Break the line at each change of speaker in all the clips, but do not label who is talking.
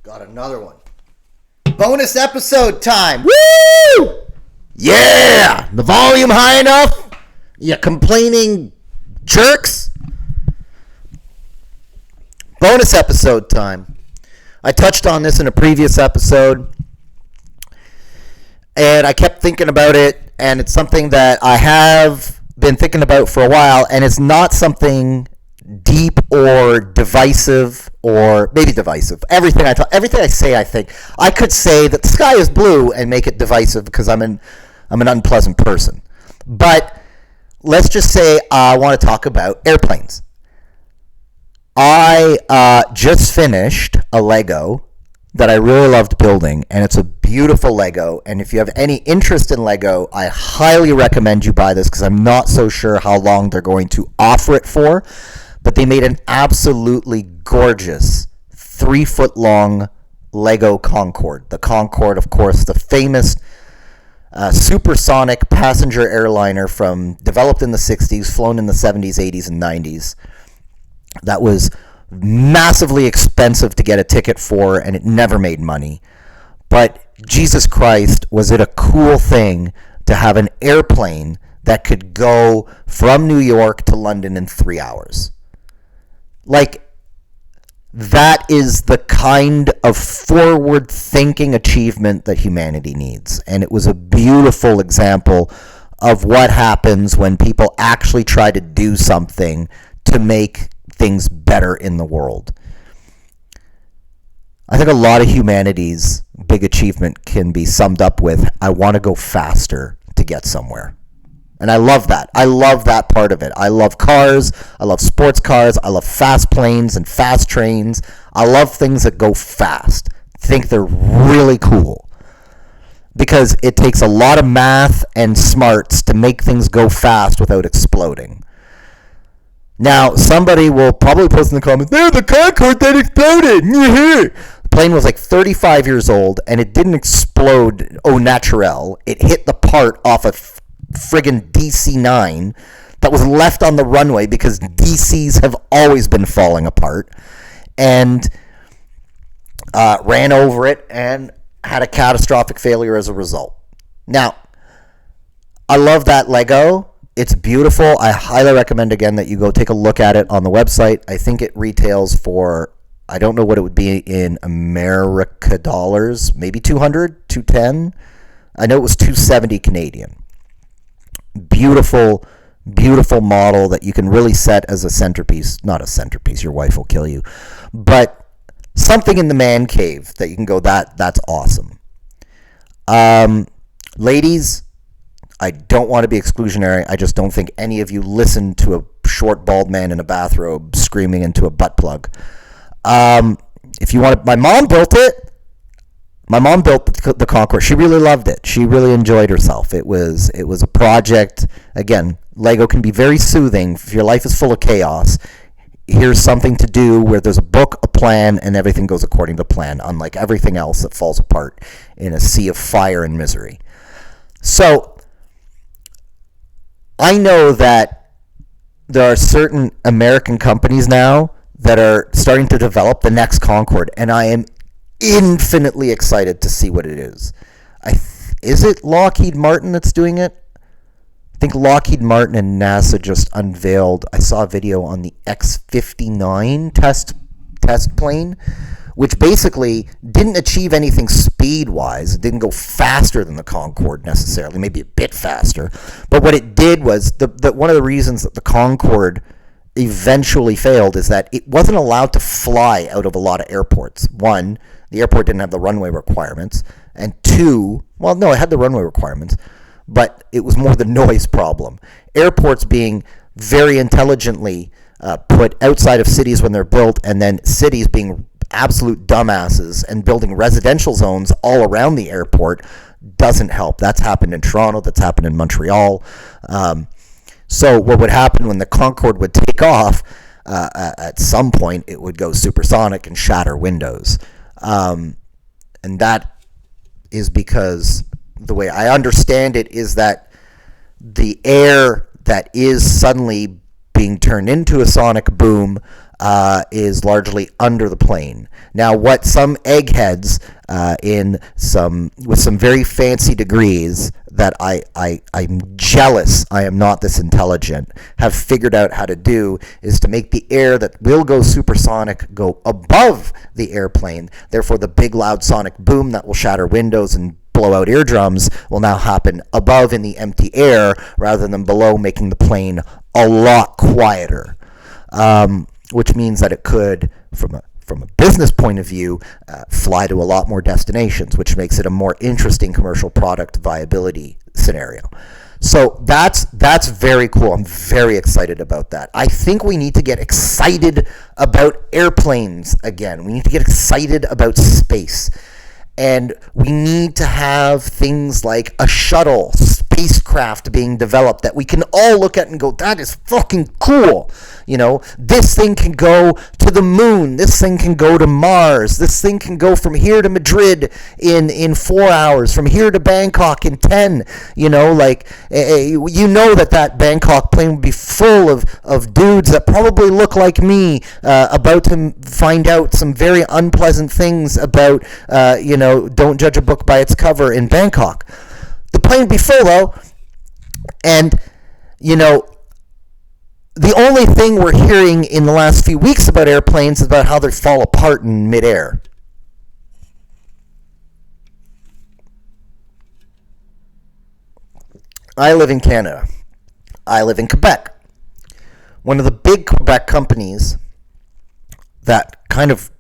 Got another one. Bonus episode time. Woo! Yeah! The volume high enough? You complaining jerks? Bonus episode time. I touched on this in a previous episode, and I kept thinking about it, and it's something that I have been thinking about for a while, and it's not something deep or divisive, or maybe divisive. Everything I say, I think I could say that the sky is blue and make it divisive because I'm an unpleasant person. But let's just say I want to talk about airplanes. I just finished a Lego that I really loved building, and it's a beautiful Lego. And if you have any interest in Lego, I highly recommend you buy this because I'm not so sure how long they're going to offer it for. But they made an absolutely gorgeous 3-foot long Lego Concorde. The Concorde, of course, the famous supersonic passenger airliner developed in the 60s, flown in the 70s, 80s, and 90s. That was massively expensive to get a ticket for, and it never made money. But Jesus Christ, was it a cool thing to have an airplane that could go from New York to London in 3 hours. Like, that is the kind of forward-thinking achievement that humanity needs. And it was a beautiful example of what happens when people actually try to do something to make things better in the world. I think a lot of humanity's big achievement can be summed up with, I want to go faster to get somewhere. And I love that. I love that part of it. I love cars. I love sports cars. I love fast planes and fast trains. I love things that go fast. I think they're really cool. Because it takes a lot of math and smarts to make things go fast without exploding. Now, somebody will probably post in the comments, "There's the Concorde that exploded." The plane was like 35 years old, and it didn't explode au naturel. It hit the part off a friggin' DC-9 that was left on the runway because DCs have always been falling apart, and ran over it and had a catastrophic failure as a result. Now, I love that Lego. It's beautiful. I highly recommend, again, that you go take a look at it on the website. I think it retails for, I don't know what it would be in America dollars, maybe 200, 210. I know it was 270 Canadian. Beautiful, beautiful model that you can really set as a centerpiece. Not a centerpiece, your wife will kill you. But something in the man cave that you can go, that's awesome. Ladies, I don't want to be exclusionary. I just don't think any of you listen to a short, bald man in a bathrobe screaming into a butt plug. If you want to, my mom built it. My mom built the Concorde. She really loved it. She really enjoyed herself. It was a project. Again, Lego can be very soothing. If your life is full of chaos, here's something to do where there's a book, a plan, and everything goes according to plan, unlike everything else that falls apart in a sea of fire and misery. So, I know that there are certain American companies now that are starting to develop the next Concorde, and I am infinitely excited to see what it is. Is it Lockheed Martin that's doing it? I think Lockheed Martin and NASA just unveiled, I saw a video on the X-59 test plane, which basically didn't achieve anything speed-wise. It didn't go faster than the Concorde necessarily, maybe a bit faster. But what it did was, one of the reasons that the Concorde eventually failed is that it wasn't allowed to fly out of a lot of airports. One, the airport didn't have the runway requirements. And two, well, no, it had the runway requirements, but it was more the noise problem. Airports being very intelligently put outside of cities when they're built, and then cities being absolute dumbasses and building residential zones all around the airport doesn't help. That's happened in Toronto. That's happened in Montreal. So what would happen when the Concorde would take off, at some point it would go supersonic and shatter windows. And that is because the way I understand it is that the air that is suddenly being turned into a sonic boom is largely under the plane. Now, what some eggheads with some very fancy degrees that I'm jealous I am not this intelligent have figured out how to do is to make the air that will go supersonic go above the airplane. Therefore, the big loud sonic boom that will shatter windows and blow out eardrums will now happen above in the empty air rather than below, making the plane a lot quieter. Which means that it could, from a business point of view, fly to a lot more destinations, which makes it a more interesting commercial product viability scenario. So that's very cool. I'm very excited about that. I think we need to get excited about airplanes again. We need to get excited about space. And we need to have things like a shuttle spacecraft being developed that we can all look at and go, that is fucking cool. You know, this thing can go to the moon. This thing can go to Mars. This thing can go from here to Madrid in 4 hours, from here to Bangkok in 10. You know, like, you know that Bangkok plane would be full of dudes that probably look like me, about to find out some very unpleasant things about, don't judge a book by its cover in Bangkok. The plane would be full, though, and, the only thing we're hearing in the last few weeks about airplanes is about how they fall apart in midair. I live in Canada. I live in Quebec. One of the big Quebec companies that kind of,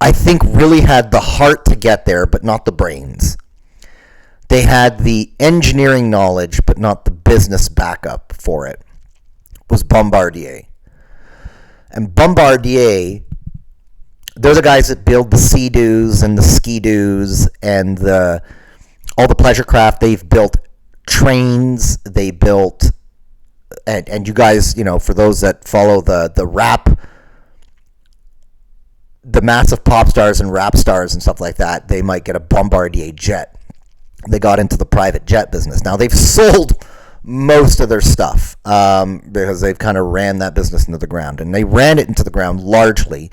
I think, really had the heart to get there, but not the brains. They had the engineering knowledge, but not the business backup for it, was Bombardier. And Bombardier, they're the guys that build the Sea-Doos and the Ski-Doos and all the pleasure craft. They've built trains. They built, and you guys, for those that follow the rap, the massive pop stars and rap stars and stuff like that, they might get a Bombardier jet. They got into the private jet business. Now, they've sold most of their stuff because they've kind of ran that business into the ground. And they ran it into the ground largely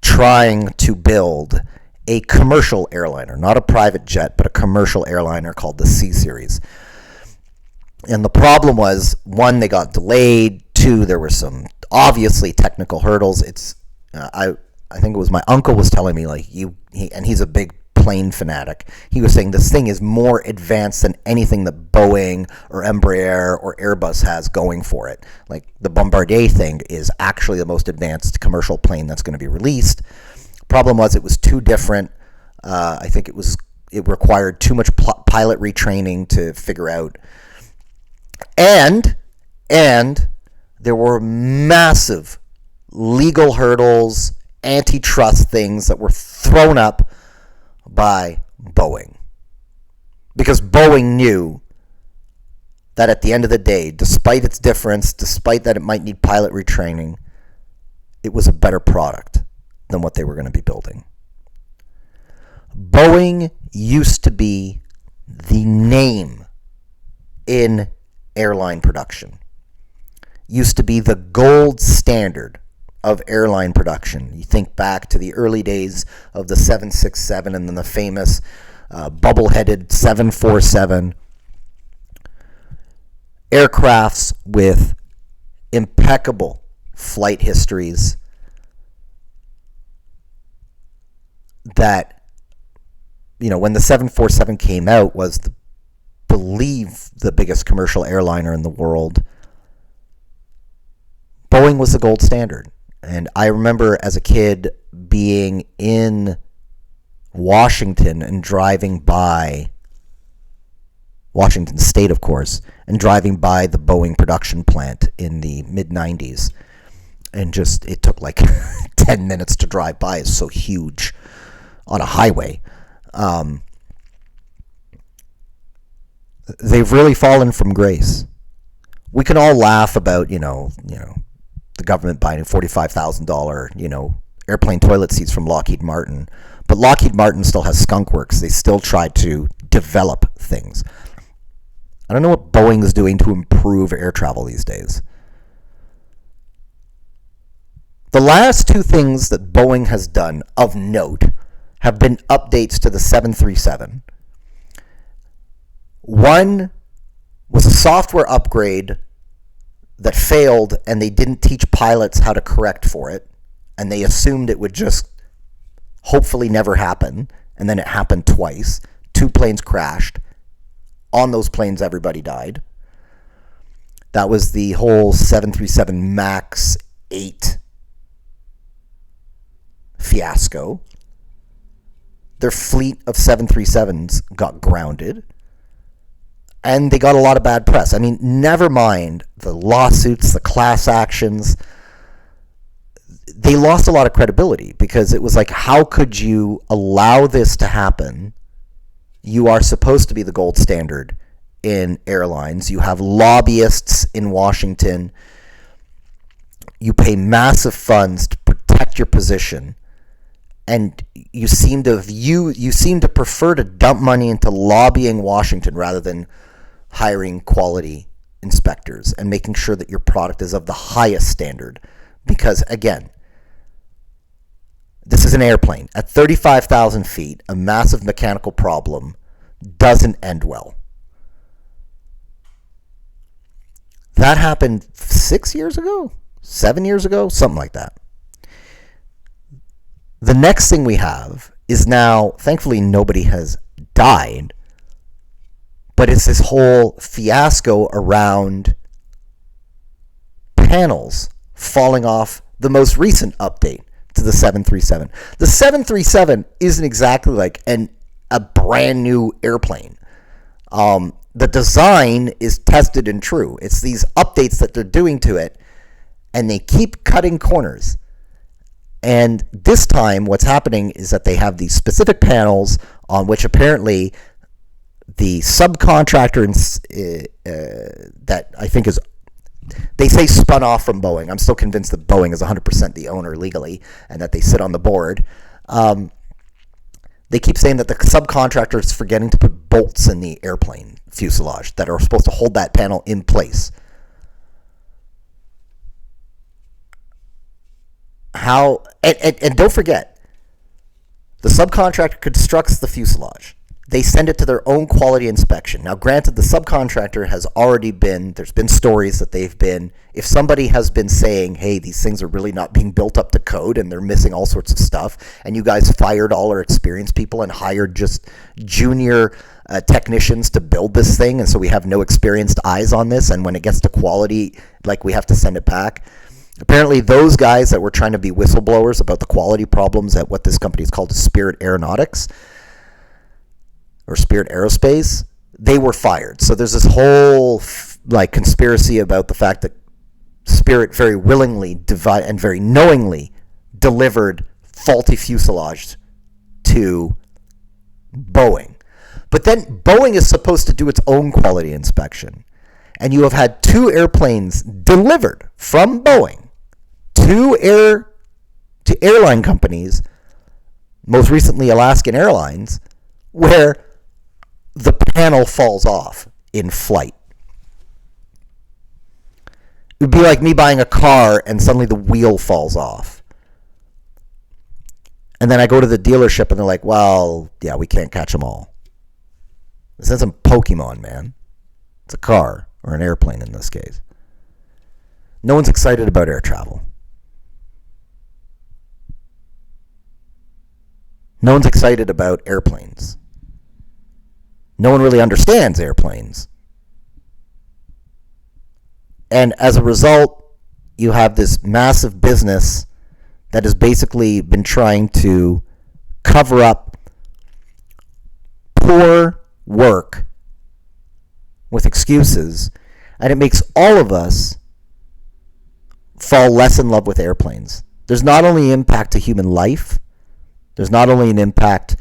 trying to build a commercial airliner, not a private jet, but a commercial airliner called the C-Series. And the problem was, one, they got delayed. Two, there were some obviously technical hurdles. I think it was my uncle was telling me, like, and he's a big plane fanatic. He was saying this thing is more advanced than anything that Boeing or Embraer or Airbus has going for it. Like, the Bombardier thing is actually the most advanced commercial plane that's going to be released. Problem was, it was too different. I think it required too much pilot retraining to figure out. And there were massive legal hurdles, antitrust things that were thrown up by Boeing. Because Boeing knew that at the end of the day, despite its difference, despite that it might need pilot retraining, it was a better product than what they were going to be building. Boeing used to be the name in airline production. Used to be the gold standard of airline production. You think back to the early days of the 767 and then the famous bubble-headed 747. Aircrafts with impeccable flight histories that, when the 747 came out, was believe the biggest commercial airliner in the world. Boeing was the gold standard. And I remember as a kid being in Washington and driving by Washington State, of course, and driving by the Boeing production plant in the mid-90s. And just, it took like 10 minutes to drive by. It's so huge on a highway. They've really fallen from grace. We can all laugh about, the government buying $45,000, airplane toilet seats from Lockheed Martin. But Lockheed Martin still has Skunk Works. They still try to develop things. I don't know what Boeing is doing to improve air travel these days. The last two things that Boeing has done of note have been updates to the 737. One was a software upgrade that failed, and they didn't teach pilots how to correct for it, and they assumed it would just hopefully never happen, and then it happened twice. 2 planes crashed. On those planes, everybody died. That was the whole 737 MAX 8 fiasco. Their fleet of 737s got grounded, and they got a lot of bad press. I mean, never mind the lawsuits, the class actions. They lost a lot of credibility because it was like, how could you allow this to happen? You are supposed to be the gold standard in airlines. You have lobbyists in Washington. You pay massive funds to protect your position. And you seem to prefer to dump money into lobbying Washington rather than hiring quality inspectors and making sure that your product is of the highest standard. Because, again, this is an airplane. At 35,000 feet, a massive mechanical problem doesn't end well. That happened 6 years ago? 7 years ago? Something like that. The next thing we have is now, thankfully, nobody has died, but it's this whole fiasco around panels falling off the most recent update to the 737. The 737 isn't exactly like a brand new airplane. The design is tested and true. It's these updates that they're doing to it, and they keep cutting corners. And this time, what's happening is that they have these specific panels on which apparently the subcontractor that I think is, they say spun off from Boeing. I'm still convinced that Boeing is 100% the owner legally and that they sit on the board. They keep saying that the subcontractor is forgetting to put bolts in the airplane fuselage that are supposed to hold that panel in place. How, and don't forget, the subcontractor constructs the fuselage. They send it to their own quality inspection. Now, granted, the subcontractor has already there's been stories that if somebody has been saying, hey, these things are really not being built up to code and they're missing all sorts of stuff, and you guys fired all our experienced people and hired just junior technicians to build this thing, and so we have no experienced eyes on this, and when it gets to quality, like, we have to send it back. Apparently, those guys that were trying to be whistleblowers about the quality problems at what this company is called Spirit Aeronautics, or Spirit Aerospace, they were fired. So there's this whole conspiracy about the fact that Spirit very willingly and very knowingly delivered faulty fuselage to Boeing. But then Boeing is supposed to do its own quality inspection. And you have had 2 airplanes delivered from Boeing to airline companies, most recently Alaskan Airlines, where the panel falls off in flight. It would be like me buying a car and suddenly the wheel falls off. And then I go to the dealership and they're like, well, yeah, we can't catch them all. This isn't Pokemon, man. It's a car, or an airplane in this case. No one's excited about air travel. No one's excited about airplanes. No one really understands airplanes. And as a result, you have this massive business that has basically been trying to cover up poor work with excuses, and it makes all of us fall less in love with airplanes. There's not only an impact to human life, there's not only an impact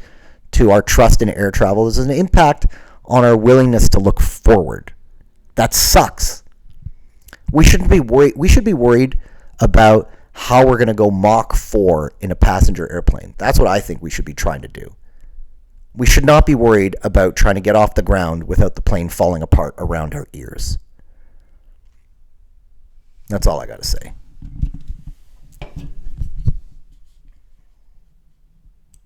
to our trust in air travel, there's an impact on our willingness to look forward. That sucks. We shouldn't be worried. We should be worried about how we're going to go Mach 4 in a passenger airplane. That's what I think we should be trying to do. We should not be worried about trying to get off the ground without the plane falling apart around our ears. That's all I got to say.